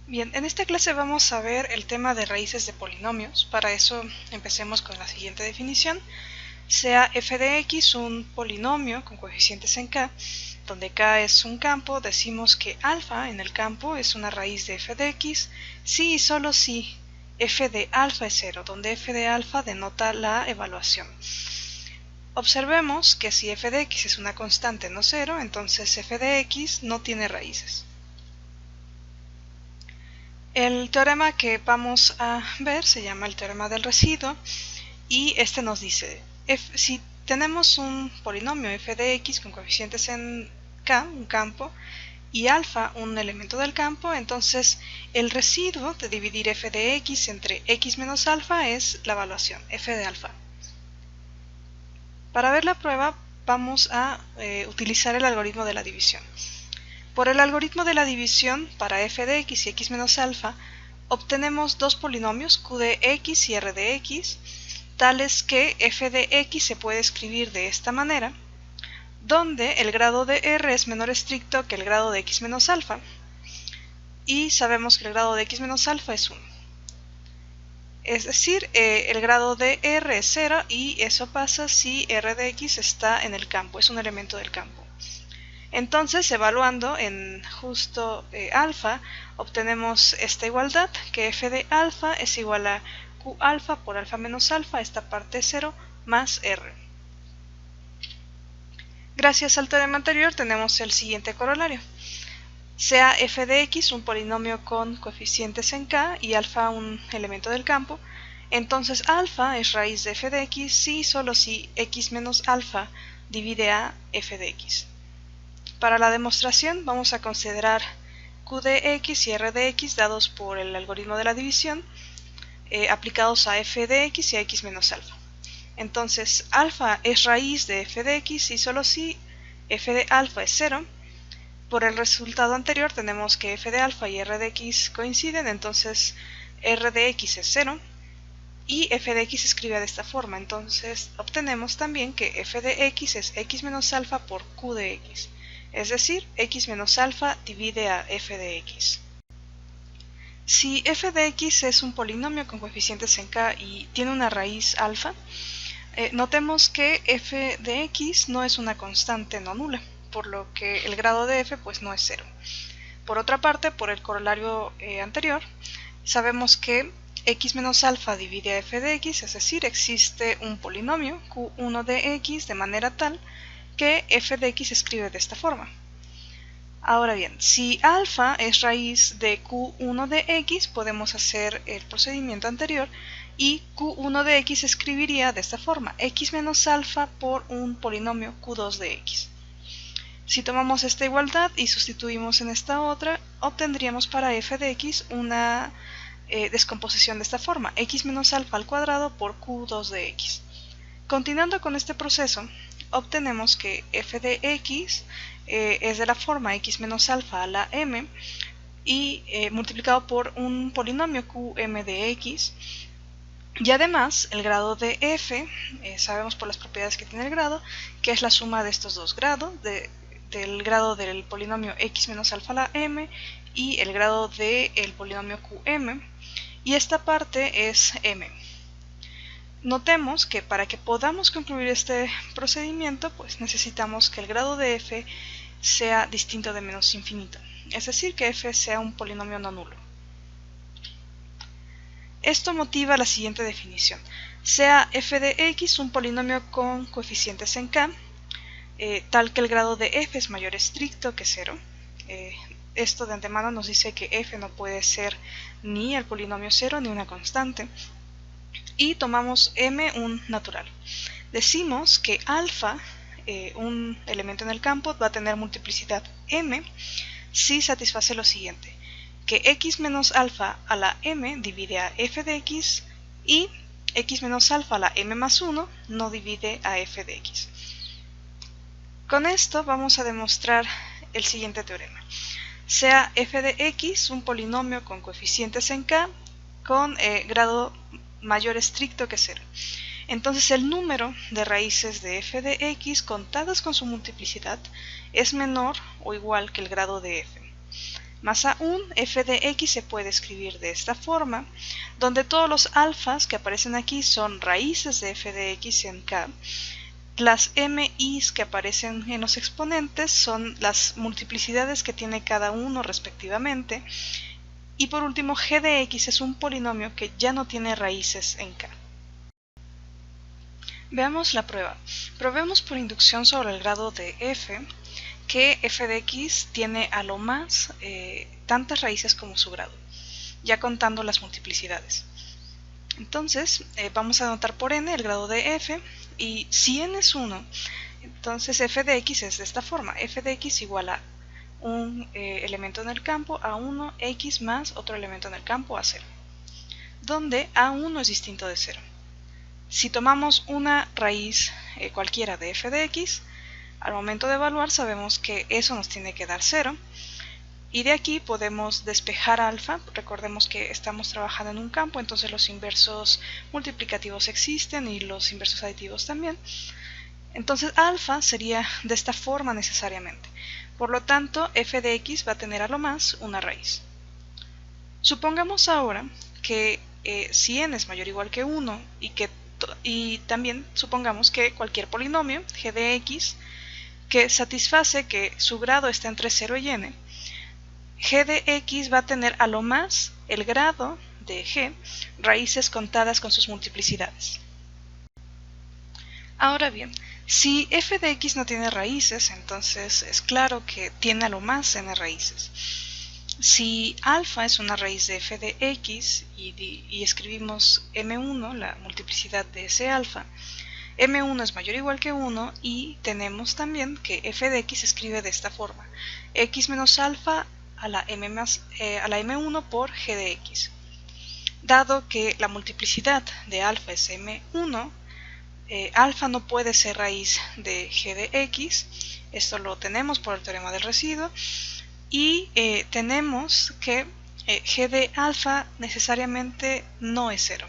Bien, en esta clase vamos a ver el tema de raíces de polinomios. Para eso empecemos con la siguiente definición. Sea f de x un polinomio con coeficientes en k, donde k es un campo, decimos que alfa en el campo es una raíz de f de x, si y solo si f de alfa es 0, donde f de alfa denota la evaluación. Observemos que si f de x es una constante no cero, entonces f de x no tiene raíces. El teorema que vamos a ver se llama el teorema del residuo y este nos dice, si tenemos un polinomio f de x con coeficientes en k, un campo, y alfa, un elemento del campo, entonces el residuo de dividir f de x entre x menos alfa es la evaluación, f de alfa. Para ver la prueba vamos a utilizar el algoritmo de la división. Por el algoritmo de la división, para f de x y x menos alfa, obtenemos dos polinomios, q de x y r de x, tales que f de x se puede escribir de esta manera, donde el grado de r es menor estricto que el grado de x menos alfa, y sabemos que el grado de x menos alfa es 1. Es decir, el grado de r es 0 y eso pasa si r de x está en el campo, es un elemento del campo. Entonces, evaluando en justo alfa, obtenemos esta igualdad, que f de alfa es igual a q alfa por alfa menos alfa, esta parte 0, más r. Gracias al teorema anterior tenemos el siguiente corolario. Sea f de x un polinomio con coeficientes en k y alfa un elemento del campo, entonces alfa es raíz de f de x si y solo si x menos alfa divide a f de x. Para la demostración vamos a considerar q de x y r de x dados por el algoritmo de la división aplicados a f de x y a x menos alfa. Entonces alfa es raíz de f de x y solo si f de alfa es 0. Por el resultado anterior tenemos que f de alfa y r de x coinciden, entonces r de x es 0 y f de x se escribe de esta forma. Entonces obtenemos también que f de x es x menos alfa por q de x. Es decir, x menos alfa divide a f de x. Si f de x es un polinomio con coeficientes en k y tiene una raíz alfa, notemos que f de x no es una constante no nula, por lo que el grado de f pues no es 0. Por otra parte, por el corolario anterior, sabemos que x menos alfa divide a f de x, es decir, existe un polinomio q1 de x de manera tal que f de x se escribe de esta forma. Ahora bien, si alfa es raíz de q1 de x, podemos hacer el procedimiento anterior y q1 de x se escribiría de esta forma, x menos alfa por un polinomio q2 de x. Si tomamos esta igualdad y sustituimos en esta otra, obtendríamos para f de x una descomposición de esta forma, x menos alfa al cuadrado por q2 de x. Continuando con este proceso, obtenemos que f de x es de la forma x menos alfa a la m y multiplicado por un polinomio qm de x, y además el grado de f, sabemos por las propiedades que tiene el grado, que es la suma de estos dos grados, del grado del polinomio x menos alfa a la m y el grado del polinomio qm, y esta parte es m. Notemos que para que podamos concluir este procedimiento, pues necesitamos que el grado de f sea distinto de menos infinito, es decir, que f sea un polinomio no nulo. Esto motiva la siguiente definición. Sea f de x un polinomio con coeficientes en k, tal que el grado de f es mayor estricto que 0. Esto de antemano nos dice que f no puede ser ni el polinomio 0 ni una constante. Y tomamos m un natural. Decimos que alfa, un elemento en el campo, va a tener multiplicidad m si satisface lo siguiente, que x menos alfa a la m divide a f de x y x menos alfa a la m más 1 no divide a f de x. Con esto vamos a demostrar el siguiente teorema. Sea f de x un polinomio con coeficientes en k con grado mayor estricto que 0. Entonces el número de raíces de f de x contadas con su multiplicidad es menor o igual que el grado de f. Más aún, f de x se puede escribir de esta forma, donde todos los alfas que aparecen aquí son raíces de f de x en k. Las mi's que aparecen en los exponentes son las multiplicidades que tiene cada uno respectivamente. Y por último, g de x es un polinomio que ya no tiene raíces en k. Veamos la prueba. Probemos por inducción sobre el grado de f que f de x tiene a lo más tantas raíces como su grado, ya contando las multiplicidades. Entonces vamos a anotar por n el grado de f, y si n es 1, entonces f de x es de esta forma: f de x igual a un elemento en el campo a 1, x más otro elemento en el campo a 0, donde a1 es distinto de 0. Si tomamos una raíz cualquiera de f de x, al momento de evaluar sabemos que eso nos tiene que dar 0, y de aquí podemos despejar alfa. Recordemos que estamos trabajando en un campo, entonces los inversos multiplicativos existen y los inversos aditivos también. Entonces alfa sería de esta forma necesariamente. Por lo tanto, f de x va a tener a lo más una raíz. Supongamos ahora que si n es mayor o igual que 1 y también supongamos que cualquier polinomio, g de x, que satisface que su grado está entre 0 y n, g de x va a tener a lo más el grado de g, raíces contadas con sus multiplicidades. Ahora bien, si f de x no tiene raíces, entonces es claro que tiene a lo más n raíces. Si alfa es una raíz de f de x y escribimos m1, la multiplicidad de ese alfa, m1 es mayor o igual que 1, y tenemos también que f de x se escribe de esta forma: x menos alfa a la m1 por g de x. Dado que la multiplicidad de alfa es m1, alfa no puede ser raíz de g de x. Esto lo tenemos por el teorema del residuo, y tenemos que g de alfa necesariamente no es 0.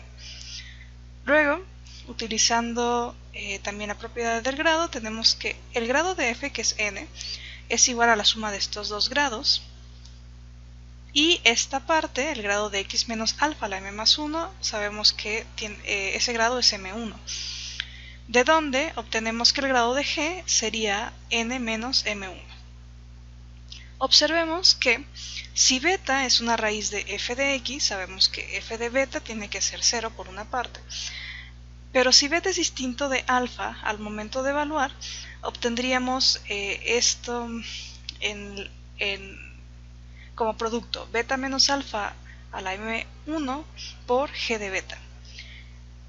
Luego, utilizando también la propiedad del grado, tenemos que el grado de f, que es n, es igual a la suma de estos dos grados, y esta parte, el grado de x menos alfa a la m más 1, sabemos que ese grado es m1, de donde obtenemos que el grado de g sería n menos m1. Observemos que si beta es una raíz de f de x, sabemos que f de beta tiene que ser 0 por una parte. Pero si beta es distinto de alfa, al momento de evaluar, obtendríamos esto como producto: beta menos alfa a la m1 por g de beta.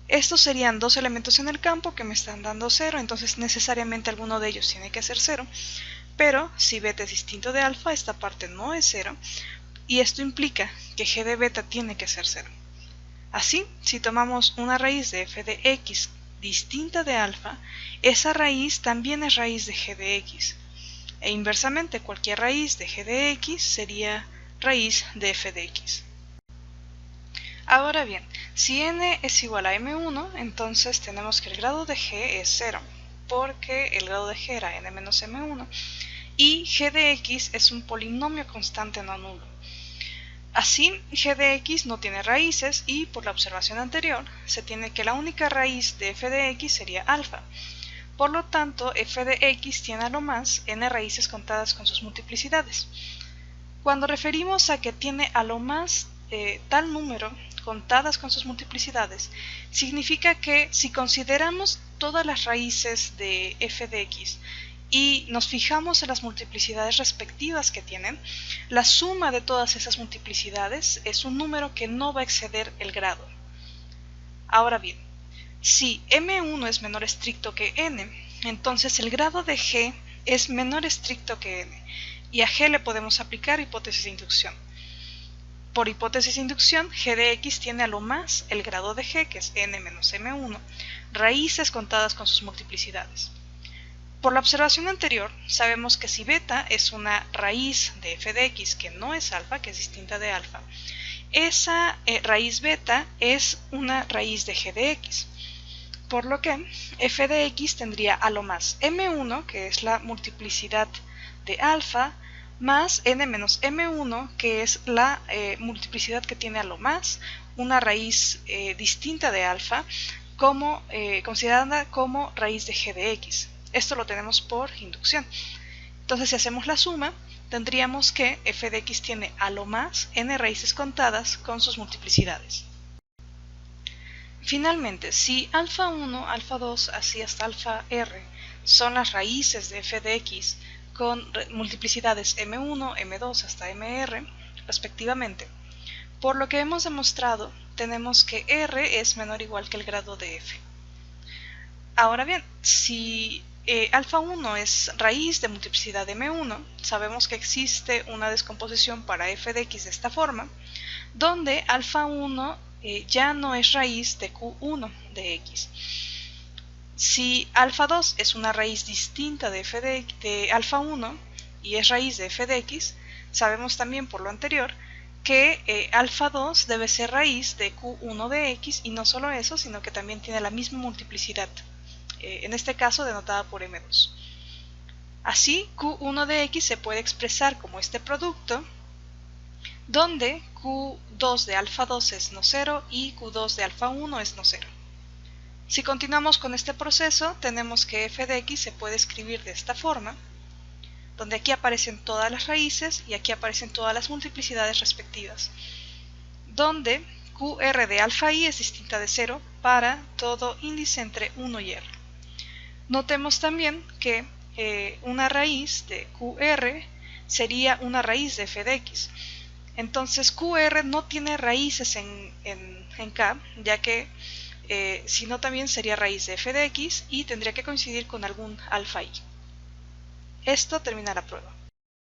Estos serían dos elementos en el campo que me están dando 0, entonces necesariamente alguno de ellos tiene que ser 0. Pero si beta es distinto de alfa, esta parte no es 0, y esto implica que g de beta tiene que ser 0. Así, si tomamos una raíz de f de x distinta de alfa, esa raíz también es raíz de g de x. E inversamente, cualquier raíz de g de x sería raíz de f de x. Ahora bien, si n es igual a m1, entonces tenemos que el grado de g es 0, porque el grado de g era n menos m1, y g de x es un polinomio constante no nulo. Así, g de x no tiene raíces, y por la observación anterior se tiene que la única raíz de f de x sería alfa. Por lo tanto, f de x tiene a lo más n raíces contadas con sus multiplicidades. Cuando referimos a que tiene a lo más tal número contadas con sus multiplicidades, significa que si consideramos todas las raíces de f de x y nos fijamos en las multiplicidades respectivas que tienen, la suma de todas esas multiplicidades es un número que no va a exceder el grado. Ahora bien, si m1 es menor estricto que n, entonces el grado de g es menor estricto que n, y a g le podemos aplicar hipótesis de inducción. Por hipótesis de inducción, g de x tiene a lo más el grado de g, que es n menos m1, raíces contadas con sus multiplicidades. Por la observación anterior, sabemos que si beta es una raíz de f de x que no es alfa, que es distinta de alfa, esa raíz beta es una raíz de g de x. Por lo que f de x tendría a lo más m1, que es la multiplicidad de alfa, más n menos m1, que es la multiplicidad que tiene a lo más una raíz distinta de alfa, considerada como raíz de g de x. Esto lo tenemos por inducción. Entonces, si hacemos la suma, tendríamos que f de x tiene a lo más n raíces contadas con sus multiplicidades. Finalmente, si alfa 1, alfa 2, así hasta alfa r son las raíces de f de x con multiplicidades m1, m2 hasta mr, respectivamente, por lo que hemos demostrado, tenemos que r es menor o igual que el grado de f. Ahora bien, si alfa 1 es raíz de multiplicidad de m1, sabemos que existe una descomposición para f de x de esta forma, donde alfa 1 ya no es raíz de q1 de x. Si alfa 2 es una raíz distinta de f de alfa 1 y es raíz de f de x, sabemos también por lo anterior que alfa 2 debe ser raíz de q1 de x, y no solo eso, sino que también tiene la misma multiplicidad, en este caso denotada por m2. Así, q1 de x se puede expresar como este producto, donde q2 de alfa 2 es no 0 y q2 de alfa 1 es no 0. Si continuamos con este proceso, tenemos que f de x se puede escribir de esta forma, donde aquí aparecen todas las raíces y aquí aparecen todas las multiplicidades respectivas, donde qr de alfa i es distinta de 0 para todo índice entre 1 y r. Notemos también que una raíz de qr sería una raíz de f de x. Entonces qr no tiene raíces en K, ya que si no también sería raíz de f de x y tendría que coincidir con algún alfa i. Esto termina la prueba.